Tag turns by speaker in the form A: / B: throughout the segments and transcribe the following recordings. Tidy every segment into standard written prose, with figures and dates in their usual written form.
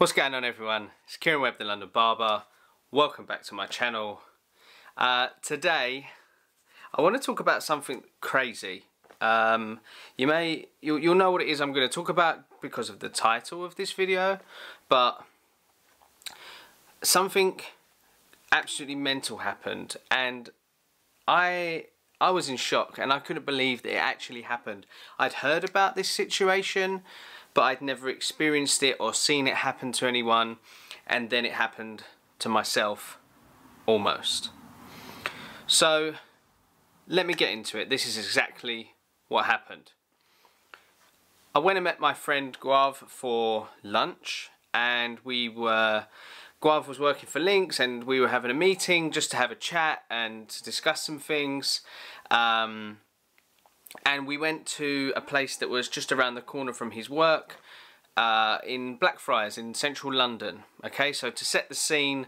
A: What's going on, everyone? It's Kieran Webb, the London Barber. Welcome back to my channel. Today I want to talk about something crazy. You'll know what it is I'm going to talk about because of the title of this video, but something absolutely mental happened, and I was in shock, and I couldn't believe that it actually happened. I'd heard about this situation, but I'd never experienced it or seen it happen to anyone, and then it happened to myself, almost. So let me get into it. This is exactly what happened. I went and met my friend Guav for lunch, and Guav was working for Lynx, and we were having a meeting just to have a chat and to discuss some things. And we went to a place that was just around the corner from his work, in Blackfriars in central London. Okay, so to set the scene,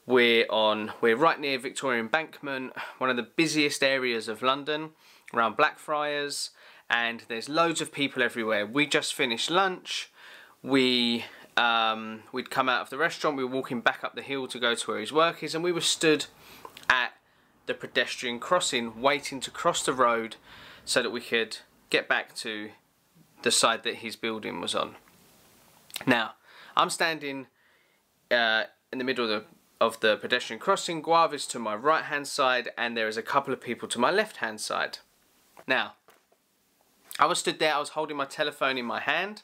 A: we're right near Victoria Embankment, one of the busiest areas of London, around Blackfriars, and there's loads of people everywhere. We just finished lunch. We'd come out of the restaurant. We were walking back up the hill to go to where his work is, and we were stood at the pedestrian crossing waiting to cross the road so that we could get back to the side that his building was on. Now, I'm standing in the middle of the pedestrian crossing. Guav is to my right hand side, and there is a couple of people to my left hand side. Now, I was stood there, I was holding my telephone in my hand,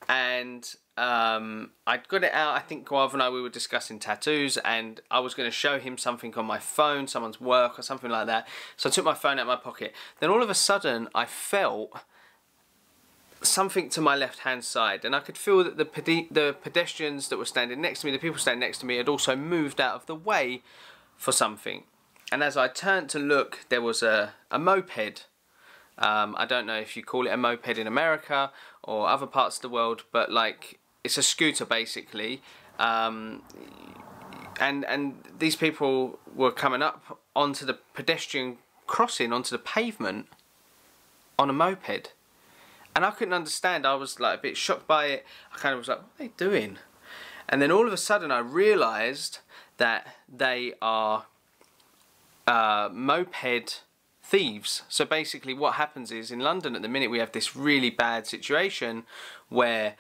A: and I'd got it out. I think Guav and we were discussing tattoos, and I was going to show him something on my phone, someone's work or something like that. So I took my phone out of my pocket. Then all of a sudden I felt something to my left hand side, and I could feel that the pedestrians that were standing next to me, the people standing next to me, had also moved out of the way for something. And as I turned to look, there was a moped. I don't know if you call it a moped in America or other parts of the world, but like, it's a scooter basically, and these people were coming up onto the pedestrian crossing, onto the pavement, on a moped, and I couldn't understand. I was like a bit shocked by it. I kind of was like, what are they doing? And then all of a sudden I realised that they are moped thieves. So basically what happens is, in London at the minute we have this really bad situation where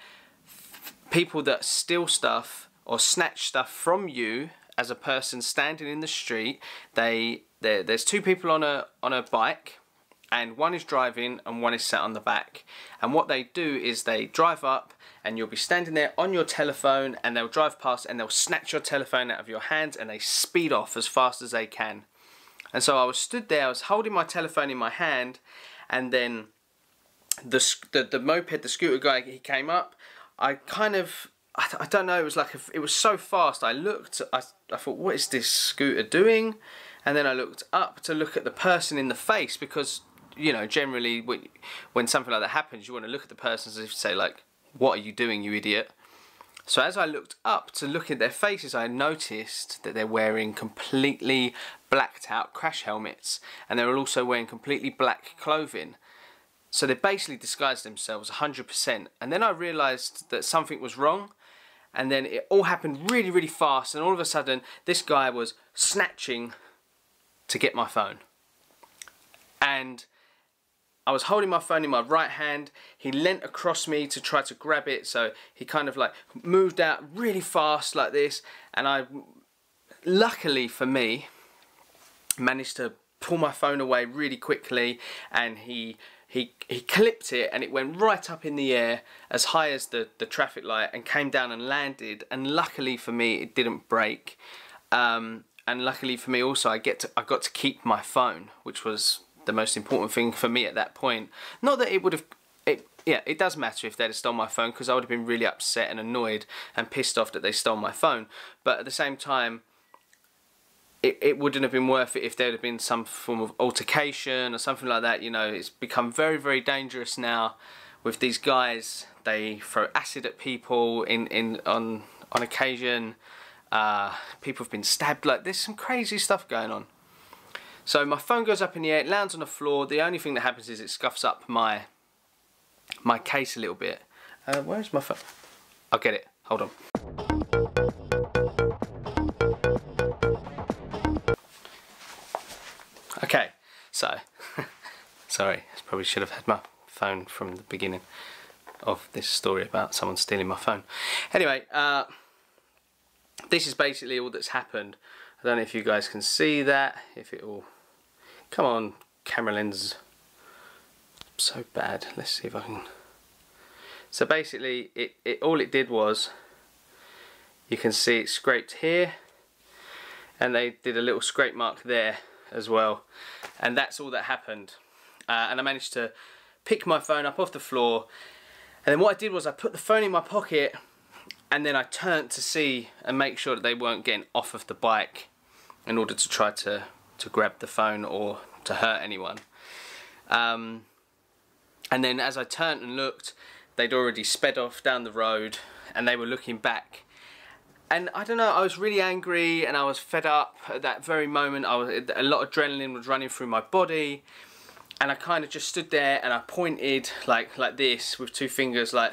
A: people that steal stuff or snatch stuff from you as a person standing in the street, there's two people on a bike, and one is driving and one is sat on the back, and what they do is they drive up, and you'll be standing there on your telephone, and they'll drive past and they'll snatch your telephone out of your hands, and they speed off as fast as they can. And so I was stood there, I was holding my telephone in my hand, and then the moped, the scooter guy, he came up. I don't know, it was like, it was so fast. I looked, I thought, what is this scooter doing? And then I looked up to look at the person in the face, because, you know, generally when something like that happens, you want to look at the person as if to say, like, what are you doing, you idiot? So as I looked up to look at their faces, I noticed that they're wearing completely blacked out crash helmets, and they were also wearing completely black clothing. So they basically disguised themselves 100%. And then I realised that something was wrong, and then it all happened really, really fast, and all of a sudden this guy was snatching to get my phone. And I was holding my phone in my right hand. He leant across me to try to grab it, so he kind of like moved out really fast like this, and I, luckily for me, managed to pull my phone away really quickly, and he clipped it, and it went right up in the air as high as the traffic light, and came down and landed, and luckily for me it didn't break, and luckily for me also I got to keep my phone, which was the most important thing for me at that point. Not that it would have, yeah, it does matter if they'd have stolen my phone, because I would have been really upset and annoyed and pissed off that they stole my phone, but at the same time it wouldn't have been worth it if there had been some form of altercation or something like that. You know, it's become very, very dangerous now with these guys. They throw acid at people on occasion. People have been stabbed. Like, there's some crazy stuff going on. So my phone goes up in the air, it lands on the floor. The only thing that happens is it scuffs up my case a little bit. Where's my phone? I'll get it. Hold on. Okay, so, sorry, I probably should have had my phone from the beginning of this story about someone stealing my phone. Anyway, this is basically all that's happened. I don't know if you guys can see that, if it will, come on, camera lens, so bad. Let's see if I can. So basically, all it did was, you can see it scraped here, and they did a little scrape mark there as well, and that's all that happened. And I managed to pick my phone up off the floor, and then what I did was I put the phone in my pocket, and then I turned to see and make sure that they weren't getting off of the bike in order to try to grab the phone or to hurt anyone. And then as I turned and looked, they'd already sped off down the road, and they were looking back. And I don't know, I was really angry and I was fed up at that very moment. A lot of adrenaline was running through my body, and I kind of just stood there and I pointed like this with two fingers, like,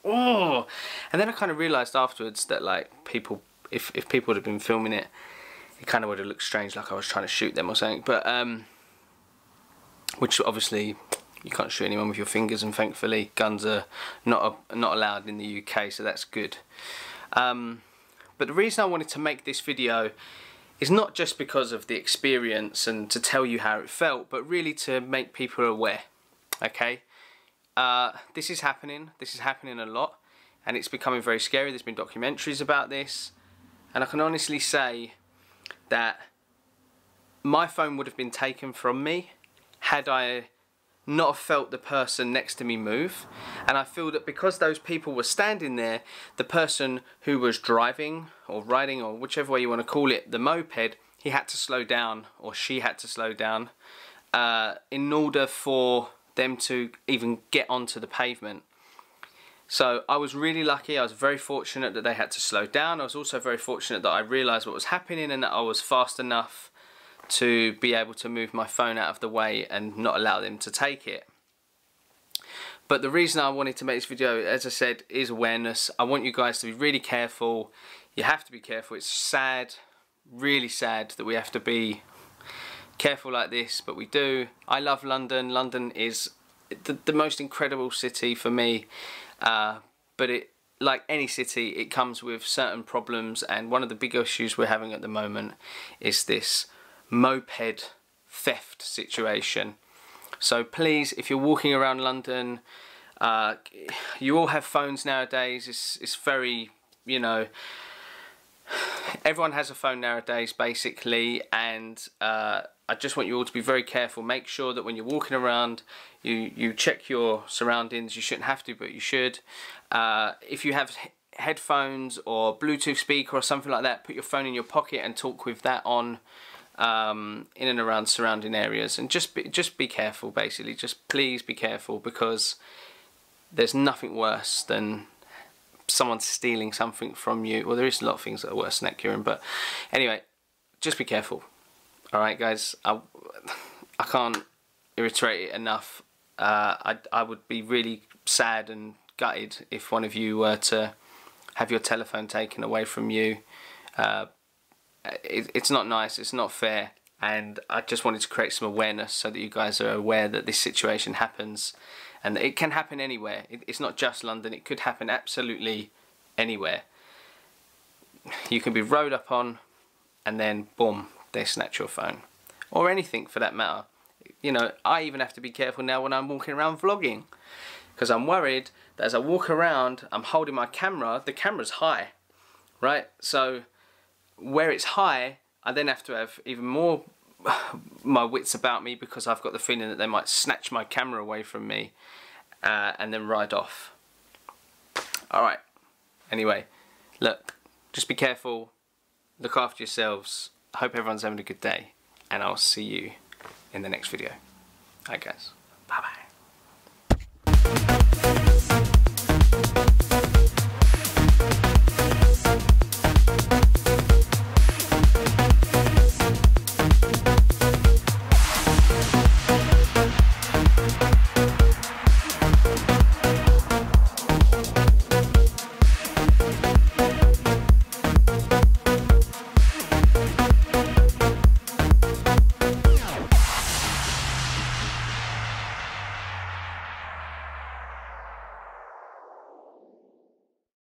A: oh. And then I kind of realised afterwards that, like, people, if people had been filming it, it kind of would have looked strange, like I was trying to shoot them or something. But which obviously you can't shoot anyone with your fingers, and thankfully guns are not allowed in the UK, so that's good. But the reason I wanted to make this video is not just because of the experience and to tell you how it felt, but really to make people aware, okay? This is happening a lot, and it's becoming very scary. There's been documentaries about this, and I can honestly say that my phone would have been taken from me had I not have felt the person next to me move. And I feel that because those people were standing there, the person who was driving or riding, or whichever way you want to call it, the moped, he had to slow down, or she had to slow down, in order for them to even get onto the pavement. So I was really lucky. I was very fortunate that they had to slow down. I was also very fortunate that I realised what was happening and that I was fast enough to be able to move my phone out of the way and not allow them to take it. But the reason I wanted to make this video, as I said, is awareness. I want you guys to be really careful. You have to be careful. It's sad, really sad, that we have to be careful like this, but we do. I love London. London is the most incredible city for me, but it, like any city, it comes with certain problems, and one of the big issues we're having at the moment is this moped theft situation. So please, if you're walking around London, you all have phones nowadays. It's very, you know, everyone has a phone nowadays basically, and I just want you all to be very careful. Make sure that when you're walking around, you check your surroundings. You shouldn't have to, but you should. If you have headphones or Bluetooth speaker or something like that, put your phone in your pocket and talk with that on, in and around surrounding areas, and just be careful. Basically, just please be careful, because there's nothing worse than someone stealing something from you. Well, there is a lot of things that are worse than that, Kieran, but anyway, just be careful. Alright guys, I can't reiterate it enough. I would be really sad and gutted if one of you were to have your telephone taken away from you. It's not nice, it's not fair, and I just wanted to create some awareness so that you guys are aware that this situation happens, and it can happen anywhere. It's not just London, it could happen absolutely anywhere. You can be rode up on, and then boom, they snatch your phone, or anything for that matter. You know, I even have to be careful now when I'm walking around vlogging, because I'm worried that as I walk around, I'm holding my camera, the camera's high, right? So where it's high, I then have to have even more my wits about me, because I've got the feeling that they might snatch my camera away from me and then ride off. Alright, anyway, look, just be careful, look after yourselves. I hope everyone's having a good day, and I'll see you in the next video. Alright guys, bye bye.